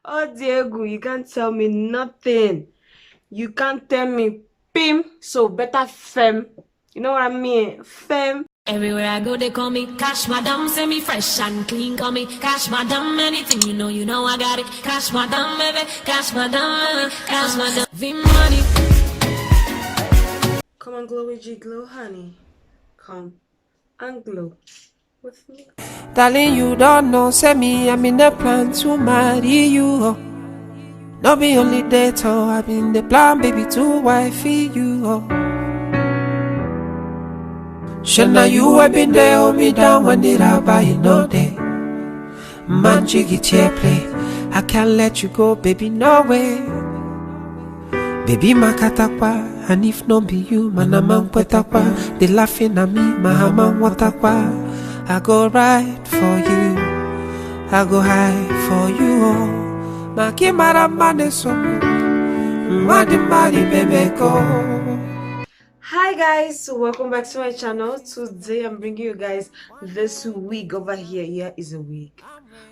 Oh, Diego, you can't tell me nothing. You can't tell me pim. So better fem. You know what I mean? Fem. Everywhere I go, they call me Cash Madam. Say me fresh and clean, call me Cash Madam. Anything you know I got it. Cash Madam, baby, Cash Madam, Cash Madam. V-money. Come on, glow with G, glow, honey. Come and glow with me. Darling, you don't know, say me, I'm in the plan to marry you. Oh. Not be only date, oh, I've been the plan, baby, to wifey you. Oh. Shana, you have been there, hold me down when did I buy you no day? Man, jiggy chair play. I can't let you go, baby, no way. Baby, makatakwa, and if no be you, manamang petakwa. They laughing at me, mahamang watakwa. I go right for you, I go high for you. Oh, maki maramane so, madi baby go. Hi guys, so welcome back to my channel. Today I'm bringing you guys this wig over here. Here is a wig,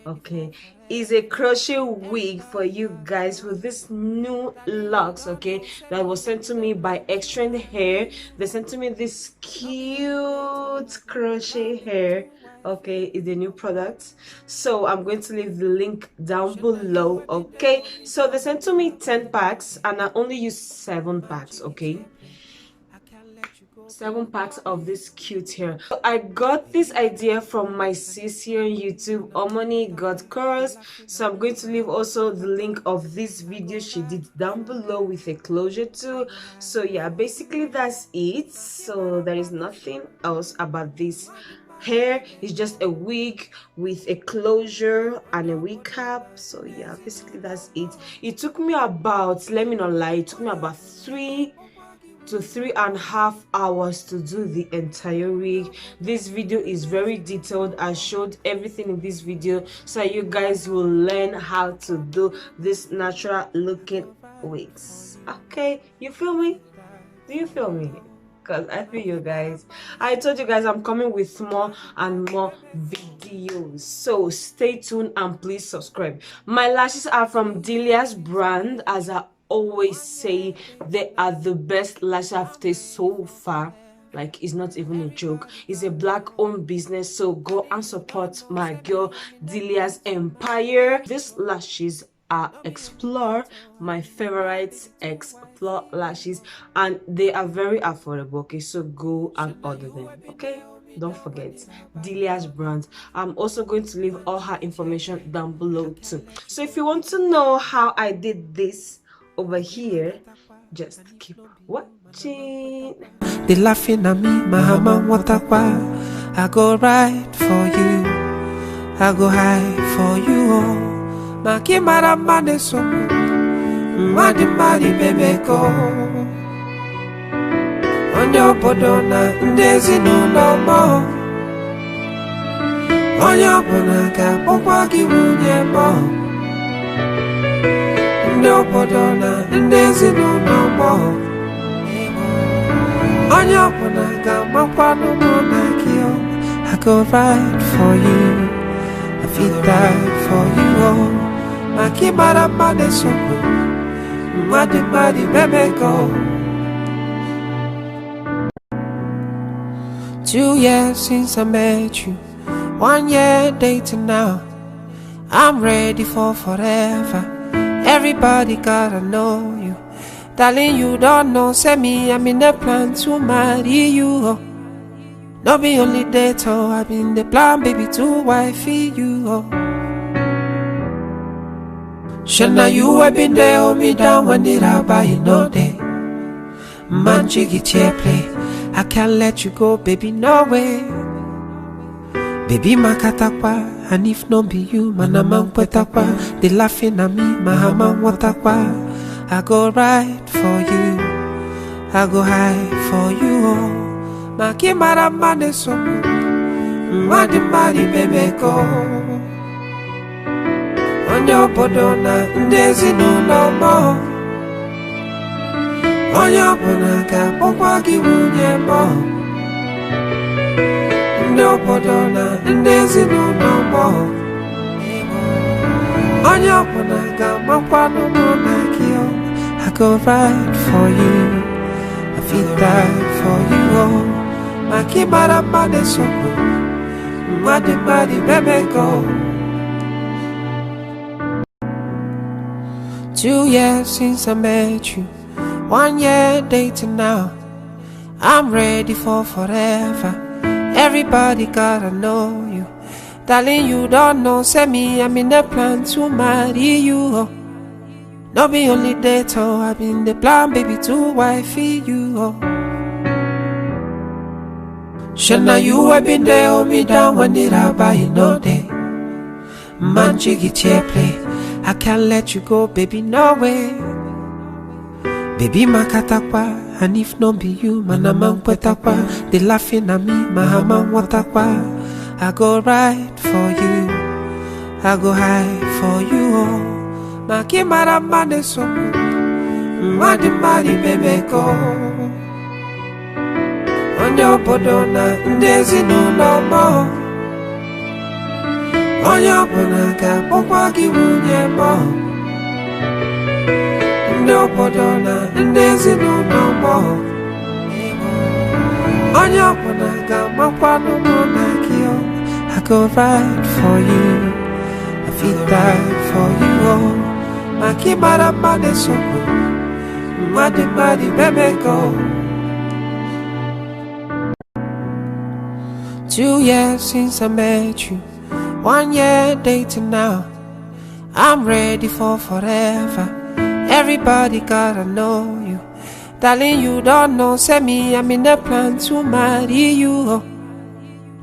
okay? It's a crochet wig for you guys with this new locks, okay, that was sent to me by XTREND hair. They sent to me this cute crochet hair, okay. It's a new product, so I'm going to leave the link down below, okay. So they sent to me 10 packs and I only use 7 packs, okay. 7 packs of this cute hair. So I got this idea from my sis here on YouTube, OMONI got curls. So I'm going to leave also the link of this video she did down below with a closure too. So yeah, basically that's it. So there is nothing else about this hair. It's just a wig with a closure and a wig cap. So yeah, basically that's it. It took me about, let me not lie, it took me about 3 to 3.5 hours to do the entire wig. This video is very detailed. I showed everything in this video so you guys will learn how to do this natural looking wigs. Okay, you feel me? Do you feel me? Because I feel you guys. I told you guys I'm coming with more and more videos, so stay tuned and please subscribe. My lashes are from DILIAS brand. As I always say, they are the best lashes I've tasted so far. Like, it's not even a joke. It's a black owned business, so go and support my girl DILIAS empire. These lashes are Explore, my favorite Explore lashes, and they are very affordable, okay, so go and order them, okay. Don't forget DILIAS brand. I'm also going to leave all her information down below too. So if you want to know how I did this over here, just keep watching. They laughing at me, mahama watakwa. I go right for you, I go high for you. Oh, maki maramane so, madi baby go. Onyo bodona ndezi no more. Onyo bonaka pokwa kiwunye mo. No bodona ndezi no more. Onyo bonaka makwano monakio. I go right for you, I feel die for you. Oh, maki maramane so, madi baby go. 2 years since I met you, 1 year dating now. I'm ready for forever. Everybody gotta know you. Darling, you don't know, say me, I'm in the plan to marry you. Oh. Not be only date, oh, I've been the plan, baby, to wifey you. Oh. Shana, you have been there, hold me down when did I buy you no day? Man, jiggy chair play. I can't let you go, baby, no way. Baby, makatakwa, and if no be you, manamang petakwa. They laughing at me, mahamang watakwa. I go right for you, I go high for you. Oh, maki maramane so, madi baby go. Onyo bodona ndezi no more. Onyo bonaka pokwa kiwunye mo. No bodona ndezi no more. Onyo bonaka I go ride for you. I feel die for you. Oh, my kimara mane soko. Madi baby go. 2 years since I met you. 1 year dating now. I'm ready for forever. Everybody gotta know you. Darling, you don't know. Say me, I'm in the plan to marry you. Oh. Not be only date, oh, I've been the plan, baby, to wifey you. Oh. Shana, you have been there, hold me down when did I buy you no day. Man, jiggy chair play. I can't let you go, baby, no way. Baby, makatakwa. And if no be you, manamang petakwa. They laughing at me, mahamang watakwa. I go ride for you, I go high for you. Oh, makimara mane so, madi baby go. Onyo bodona ndezi no more. Onyo bonaga pokwa kiwunye mo. Onyo bodona ndezi no more. Onyo bonaga makwano monakio. I go ride for you. I feel die for you. Oh, my kimara mane soko. Madi baby go. 2 years since I met you. 1 year dating now. I'm ready for forever. Everybody gotta know you. Darling, you don't know. Say me, I'm in the plan to marry you. Oh.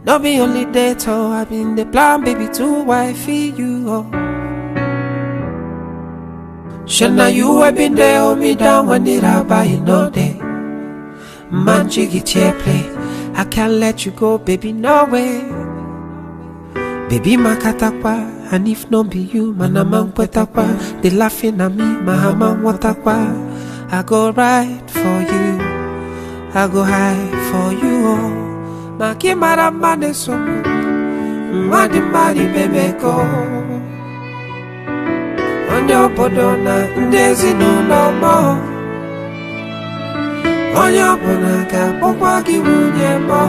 Not be only date, oh, I've been the plan, baby, to wifey you. Oh. Shana, you have been there, hold me down when did I buy you no day. Man, jiggy chair play. I can't let you go, baby, no way. Baby, makatakwa. And if no be you, manamang petakwa. They laughing at me, mahamang watakwa. I go ride for you, I go high for you. Oh. Makimara mane so, madi baby go. Onyo bodona ndezi no more. Onyo bonaga pokwa kiwunye mo.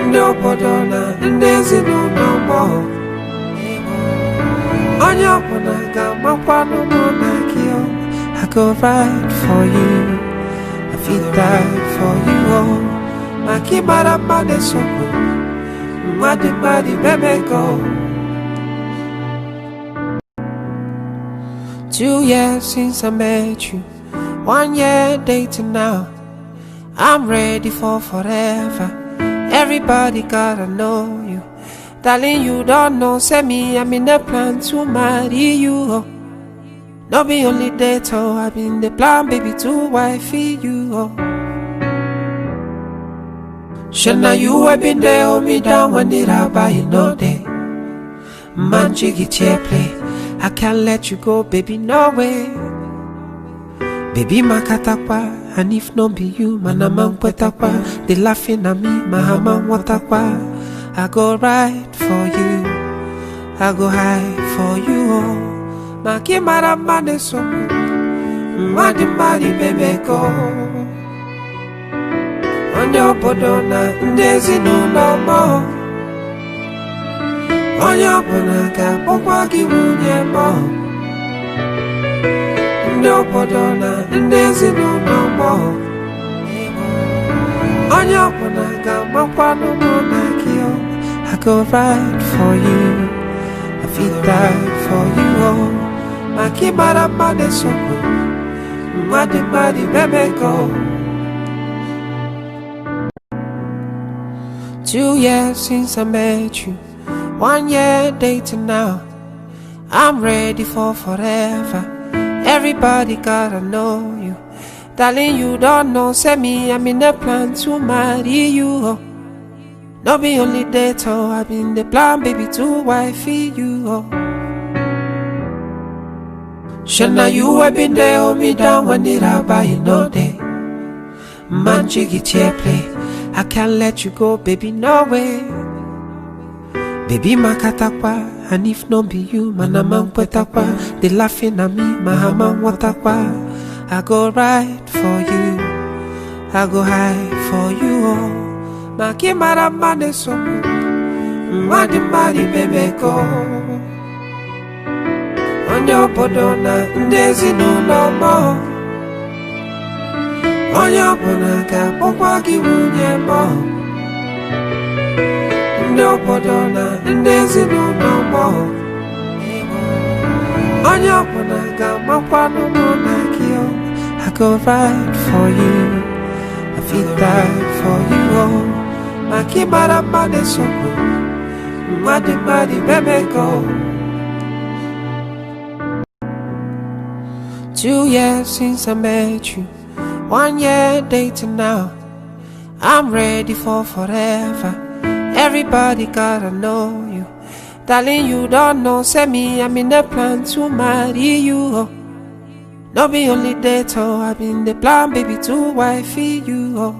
Onyo bodona ndezi no more. Onyo bonaga makwano monakio. I go ride for you, I feel die for you. Oh. Makimara mane soko, madi baby go. 2 years since I met you. 1 year dating now. I'm ready for forever. Everybody gotta know you. Darling, you don't know. Say me, I'm in the plan to marry you. Oh. Not be only date, oh, I've been the plan, baby, to wifey you. Oh. Shana, you have been there, hold me down when did I buy you no day. Man, jiggy chair play. I can't let you go, baby, no way. Baby, makatakwa. And if no be you, manamang petakwa. They laughing at me, mahamang watakwa. I go ride for you, I go high for you. Oh. Makimara mane so, madi baby go. Onyo bodona ndezi no more. Onyo bonaga pokwa kiwunye mo. Onyo bodona ndezi no more. Onyo bonaga makwano monakio. I go ride for you, I feel die for you. Oh. Makimara mane soko, madi baby go. 2 years since I met you. 1 year dating now. I'm ready for forever. Everybody gotta know you. Darling, you don't know. Say me, I'm in the plan to marry you. Oh. Not be only date, oh, I've been the plan, baby, to wifey you. Oh. Shana, you have been there, hold me down when did I buy you no day. Man, jiggy chair play. I can't let you go, baby, no way. Baby, makatakwa. and if no be you, man, I'm kwa. They laughing at me, my hammer watakwa. I go right for you, I go high for you, oh. Maki maramane so, madi baby go. Onyo podona, ndezi no more. Onyo bonaka, pokwa kiwunye mo. No podona, ndezi no more. Onyo bonaka, mokwa no monakio. I go right for you, I feel right for you, oh. Maki maramane so, madi baby go. 2 years since I met you, 1 year dating now. I'm ready for forever. Everybody gotta know you. Darling, you don't know, say me, I'm in the plan to marry you, oh. No be only date, oh, I've been the plan, baby, to wifey you, oh.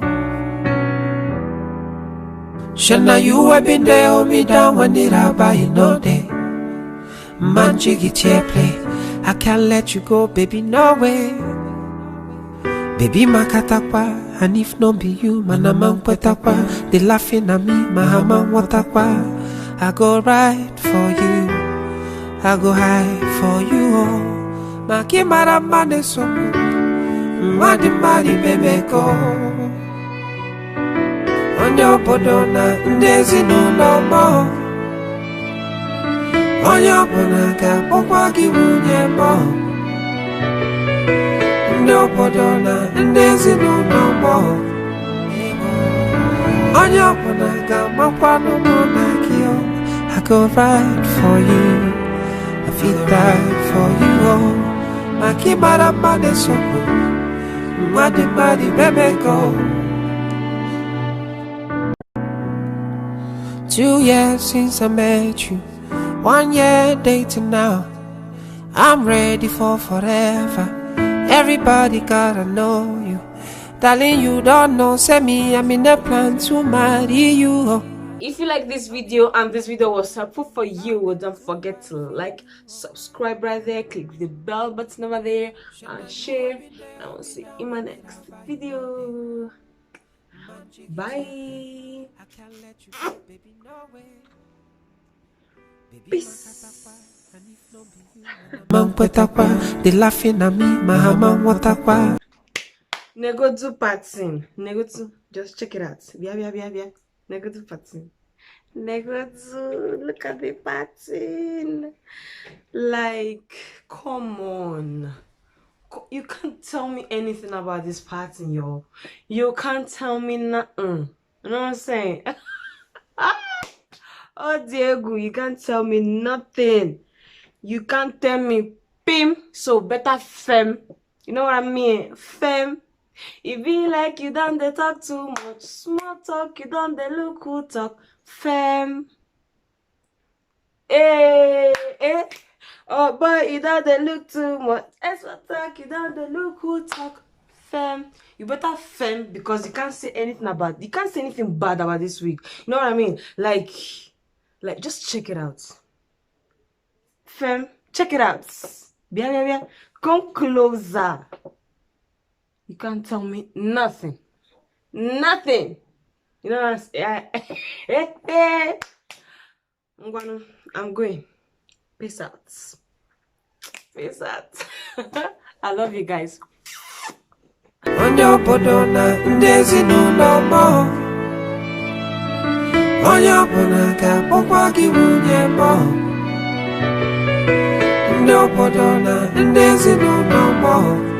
Shana, you have been there, hold me down when it out by you no day. Man, jiggy chair play. I can't let you go, baby, no way. Baby, makatakwa, and if no be you, man, I'm kwa. They laughing at me, my hammer watakwa. I go right for you, I go high for you, oh. Maki maramane so, madi baby go. Onyo podona, ndezi no more. Onyo bonaka, pokwa kiwunye mo. No podona, ndezi no more. Onyo bonaka, mokwa no monakio. I go right for you, I feel right for you, oh. Maki maramane so, madi baby go. 2 years since I met you, 1 year dating now. I'm ready for forever. Everybody gotta know you. Darling, you don't know, say me, I'm in the plan to marry you, oh. If you like this video and this video was helpful for you, don't forget to like, subscribe right there, click the bell button over there, and share. And I will see you in my next video. Bye. Peace. They laughing at me, my hammer watakwa. Nego do pattern. Nego do, just check it out. Bia. Nego do pattern. Nego do, look at the pattern. Like, come on. You can't tell me anything about this pattern, yo. You can't tell me nothing. You know what I'm saying? Oh, Diego, you can't tell me nothing. You can't tell me pim, so better fem. You know what I mean? Fem. It be like you done they talk too much. Small talk, you done they look who talk. Fem. Eh. Oh boy, you done they look too much. Extra talk, you done they look who talk. Fem. You better fem because you can't say anything about, you can't say anything bad about this week. You know what I mean? Like just check it out. Fem, check it out. Bien. Come closer. You can't tell me nothing. Nothing. You know what I'm going. Peace out. Peace out. I love you guys. Onyo podona, ndezi no more. Onyo bonaka, pokwa kiwunye mo. No podona, ndezi no more.